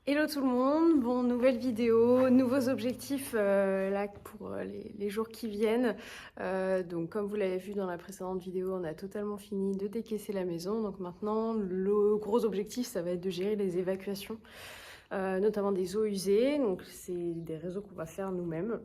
Hello tout le monde, bon nouvelle vidéo, nouveaux objectifs là pour les jours qui viennent. Donc comme vous l'avez vu dans la précédente vidéo, on a totalement fini de décaisser la maison. Donc maintenant le gros objectif ça va être de gérer les évacuations, notamment des eaux usées. Donc c'est des réseaux qu'on va faire nous-mêmes.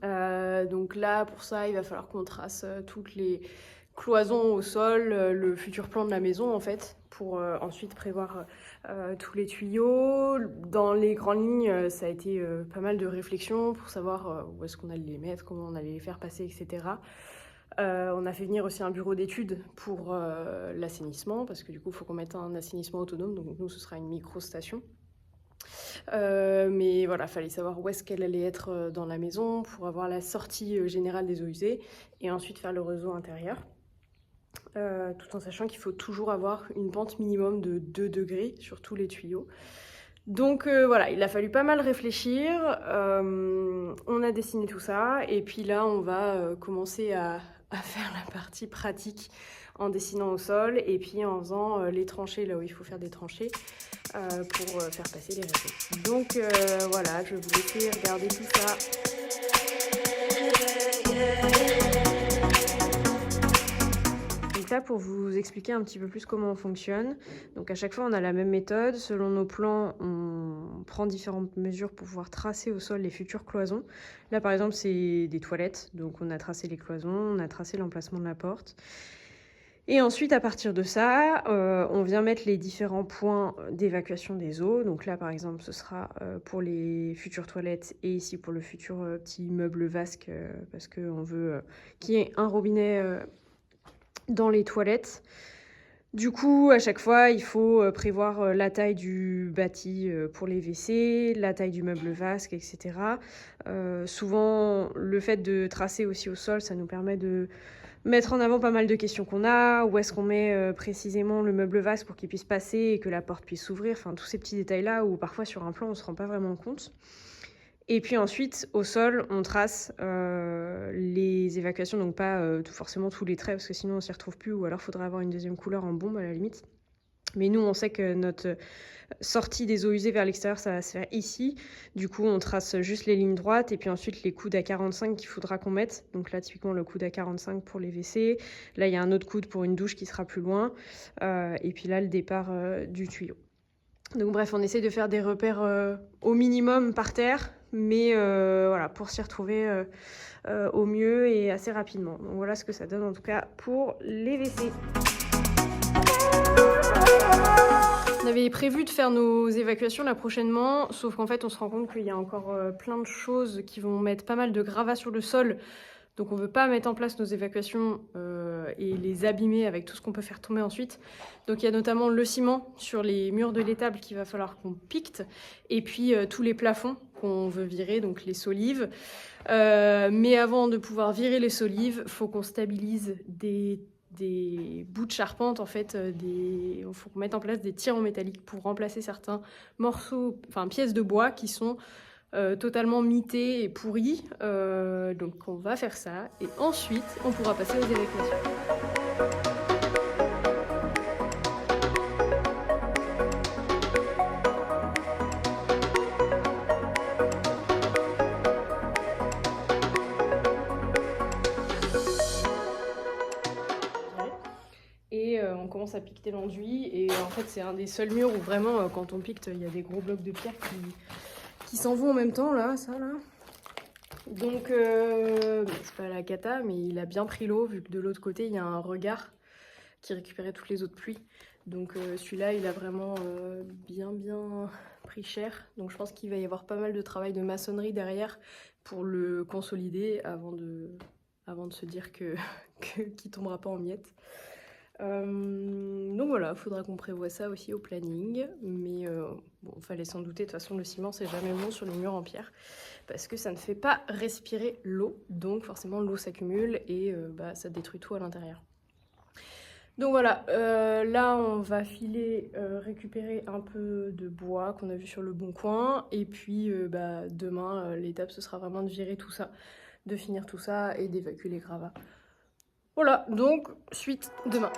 Donc là pour ça il va falloir qu'on trace toutes les cloisons au sol, le futur plan de la maison en fait, pour ensuite prévoir tous les tuyaux. Dans les grandes lignes, ça a été pas mal de réflexions pour savoir où est-ce qu'on allait les mettre, comment on allait les faire passer, etc. On a fait venir aussi un bureau d'études pour l'assainissement, parce que du coup, il faut qu'on mette un assainissement autonome, donc nous, ce sera une micro-station. Mais voilà, il fallait savoir où est-ce qu'elle allait être dans la maison pour avoir la sortie générale des eaux usées et ensuite faire le réseau intérieur. Tout en sachant qu'il faut toujours avoir une pente minimum de 2 degrés sur tous les tuyaux. Donc voilà, il a fallu pas mal réfléchir, on a dessiné tout ça, et puis là on va commencer à faire la partie pratique en dessinant au sol, et puis en faisant les tranchées là où il faut faire des tranchées pour faire passer les réseaux. Donc voilà, je vais vous laisser regarder tout ça. Donc là, pour vous expliquer un petit peu plus comment on fonctionne, donc à chaque fois on a la même méthode. Selon nos plans, on prend différentes mesures pour pouvoir tracer au sol les futures cloisons. Là par exemple c'est des toilettes, donc on a tracé les cloisons, on a tracé l'emplacement de la porte. Et ensuite, à partir de ça, on vient mettre les différents points d'évacuation des eaux. Donc là, par exemple, ce sera pour les futures toilettes et ici pour le futur petit meuble vasque, parce qu'on veut qu'il y ait un robinet dans les toilettes. Du coup, à chaque fois, il faut prévoir la taille du bâti pour les WC, la taille du meuble vasque, etc. Souvent, le fait de tracer aussi au sol, ça nous permet de mettre en avant pas mal de questions qu'on a. Où est-ce qu'on met précisément le meuble vasque pour qu'il puisse passer et que la porte puisse s'ouvrir. Enfin, tous ces petits détails-là où parfois sur un plan, on ne se rend pas vraiment compte. Et puis ensuite, au sol, on trace les évacuations, donc pas forcément tous les traits, parce que sinon on s'y retrouve plus, ou alors il faudrait avoir une deuxième couleur en bombe à la limite. Mais nous, on sait que notre sortie des eaux usées vers l'extérieur, ça va se faire ici. Du coup, on trace juste les lignes droites, et puis ensuite les coudes à 45 qu'il faudra qu'on mette. Donc là, typiquement, le coude à 45 pour les WC. Là, il y a un autre coude pour une douche qui sera plus loin. Et puis là, le départ du tuyau. Donc bref, on essaie de faire des repères au minimum par terre, mais voilà, pour s'y retrouver au mieux et assez rapidement. Donc voilà ce que ça donne en tout cas pour les WC. On avait prévu de faire nos évacuations là prochainement, sauf qu'en fait on se rend compte qu'il y a encore plein de choses qui vont mettre pas mal de gravats sur le sol. Donc on ne veut pas mettre en place nos évacuations et les abîmer avec tout ce qu'on peut faire tomber ensuite. Donc il y a notamment le ciment sur les murs de l'étable qu'il va falloir qu'on pique. Et puis tous les plafonds qu'on veut virer, donc les solives. Mais avant de pouvoir virer les solives, il faut qu'on stabilise des bouts de charpente. En fait, il faut qu'on mette en place des tirs en métallique pour remplacer certains morceaux, enfin pièces de bois qui sont totalement mité et pourri. Donc on va faire ça et ensuite on pourra passer aux évacuations. Et on commence à piqueter l'enduit et en fait c'est un des seuls murs où vraiment quand on pique il y a des gros blocs de pierre qui s'en vont en même temps là, ça là. Donc c'est pas la cata, mais il a bien pris l'eau vu que de l'autre côté il y a un regard qui récupérait toutes les eaux de pluie. Donc celui-là il a vraiment bien pris cher. Donc je pense qu'il va y avoir pas mal de travail de maçonnerie derrière pour le consolider avant de se dire qu'il tombera pas en miettes. Donc voilà, il faudra qu'on prévoie ça aussi au planning, mais bon, fallait s'en douter, de toute façon le ciment c'est jamais bon sur les murs en pierre, parce que ça ne fait pas respirer l'eau, donc forcément l'eau s'accumule et ça détruit tout à l'intérieur. Donc voilà, là on va filer récupérer un peu de bois qu'on a vu sur le bon coin, et puis demain l'étape ce sera vraiment de virer tout ça, de finir tout ça et d'évacuer les gravats. Voilà, donc suite demain.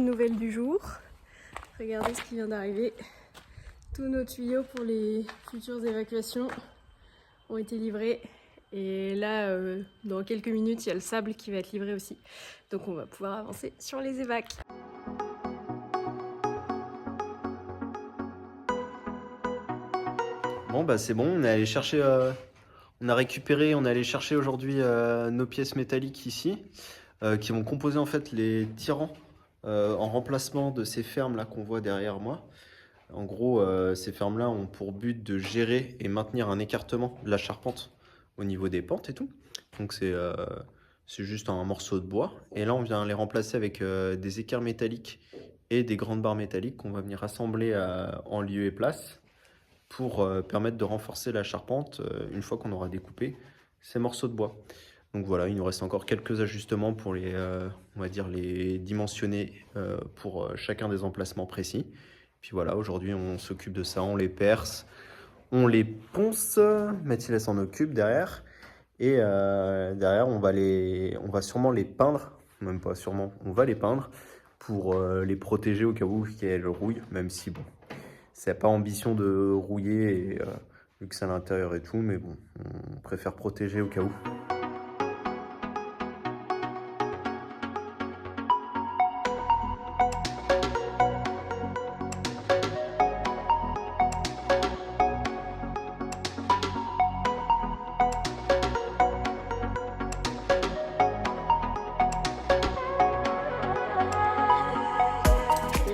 bonne nouvelle du jour. Regardez ce qui vient d'arriver. Tous nos tuyaux pour les futures évacuations ont été livrés. Et là, dans quelques minutes, il y a le sable qui va être livré aussi. Donc on va pouvoir avancer sur les évacs. Bon bah c'est bon, on est allé chercher, on a récupéré, on est allé chercher aujourd'hui nos pièces métalliques ici, qui vont composer en fait les tirants en remplacement de ces fermes là qu'on voit derrière moi. En gros, ces fermes là ont pour but de gérer et maintenir un écartement de la charpente au niveau des pentes et tout. Donc c'est juste un morceau de bois. Et là on vient les remplacer avec des équerres métalliques et des grandes barres métalliques qu'on va venir assembler en lieu et place, pour permettre de renforcer la charpente une fois qu'on aura découpé ces morceaux de bois. Donc voilà, il nous reste encore quelques ajustements pour les, on va dire les dimensionner pour chacun des emplacements précis. Puis voilà, aujourd'hui on s'occupe de ça, on les perce, on les ponce, Mathilde s'en occupe derrière. Et derrière on va sûrement les peindre, même pas sûrement, on va les peindre pour les protéger au cas où qu'elles rouillent, même si bon, c'est pas ambition de rouiller, et, vu que c'est à l'intérieur et tout, mais bon, on préfère protéger au cas où.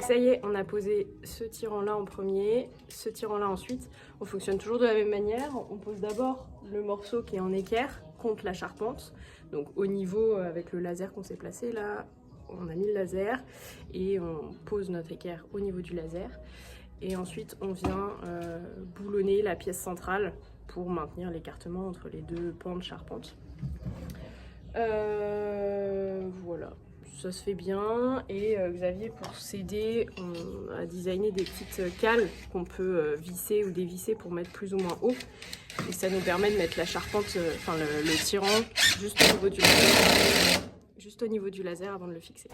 Ça y est, on a posé ce tirant-là en premier, ce tirant-là ensuite. On fonctionne toujours de la même manière. On pose d'abord le morceau qui est en équerre contre la charpente. Donc au niveau, avec le laser qu'on s'est placé là, on a mis le laser et on pose notre équerre au niveau du laser. Et ensuite, on vient boulonner la pièce centrale pour maintenir l'écartement entre les deux pans de charpente. Voilà. Ça se fait bien, et Xavier, pour s'aider, on a designé des petites cales qu'on peut visser ou dévisser pour mettre plus ou moins haut, et ça nous permet de mettre la charpente, enfin le tirant juste au niveau du laser avant de le fixer.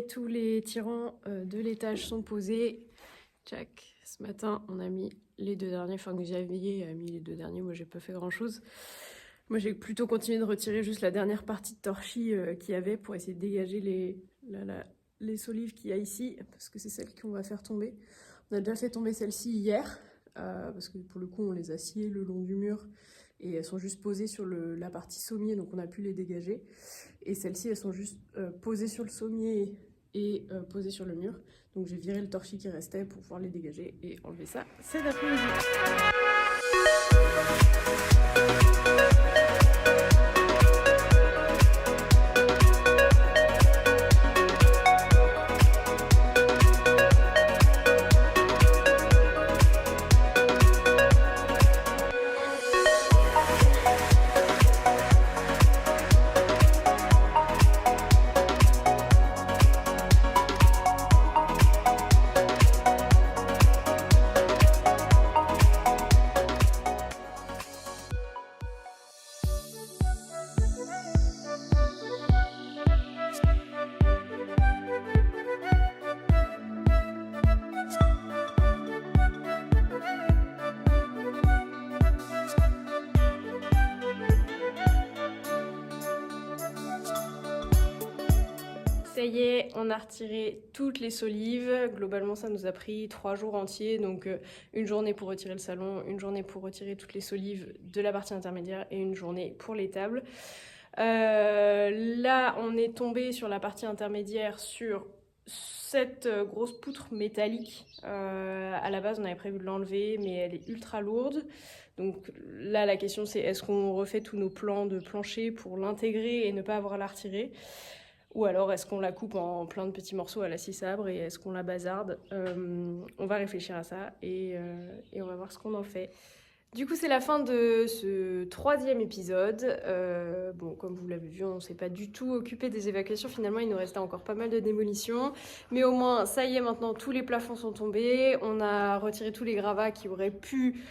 Tous les tirants de l'étage sont posés. Tchac. Ce matin, on a mis les deux derniers. Enfin, Xavier a mis les deux derniers. Moi, j'ai pas fait grand chose. Moi, j'ai plutôt continué de retirer juste la dernière partie de torchis qu'il y avait pour essayer de dégager les solives qu'il y a ici, parce que c'est celle qu'on va faire tomber. On a déjà fait tomber celle-ci hier, parce que pour le coup, on les a sciées le long du mur. Et elles sont juste posées sur la partie sommier, donc on a pu les dégager. Et celles-ci, elles sont juste posées sur le sommier et posées sur le mur. Donc j'ai viré le torchis qui restait pour pouvoir les dégager et enlever ça cet après-midi. Ça y est, on a retiré toutes les solives. Globalement, ça nous a pris 3 jours entiers. Donc, une journée pour retirer le salon, une journée pour retirer toutes les solives de la partie intermédiaire et une journée pour les tables. Là, on est tombé sur la partie intermédiaire sur Cette grosse poutre métallique, à la base on avait prévu de l'enlever, mais elle est ultra lourde. Donc là la question c'est est-ce qu'on refait tous nos plans de plancher pour l'intégrer et ne pas avoir à la retirer, ou alors est-ce qu'on la coupe en plein de petits morceaux à la scie sabre et est-ce qu'on la bazarde. On va réfléchir à ça et on va voir ce qu'on en fait. Du coup, c'est la fin de ce 3e épisode. Bon, comme vous l'avez vu, on ne s'est pas du tout occupé des évacuations. Finalement, il nous restait encore pas mal de démolitions. Mais au moins, ça y est, maintenant, tous les plafonds sont tombés. On a retiré tous les gravats qui auraient pu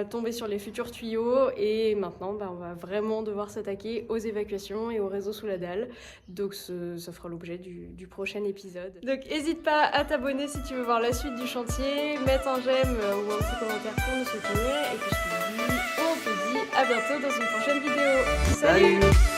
tomber sur les futurs tuyaux. Et maintenant, on va vraiment devoir s'attaquer aux évacuations et au réseau sous la dalle. Donc, ça fera l'objet du prochain épisode. Donc, n'hésite pas à t'abonner si tu veux voir la suite du chantier. Mettre un j'aime ou un petit commentaire pour nous soutenir. Et puis, on se dit à bientôt dans une prochaine vidéo. Salut!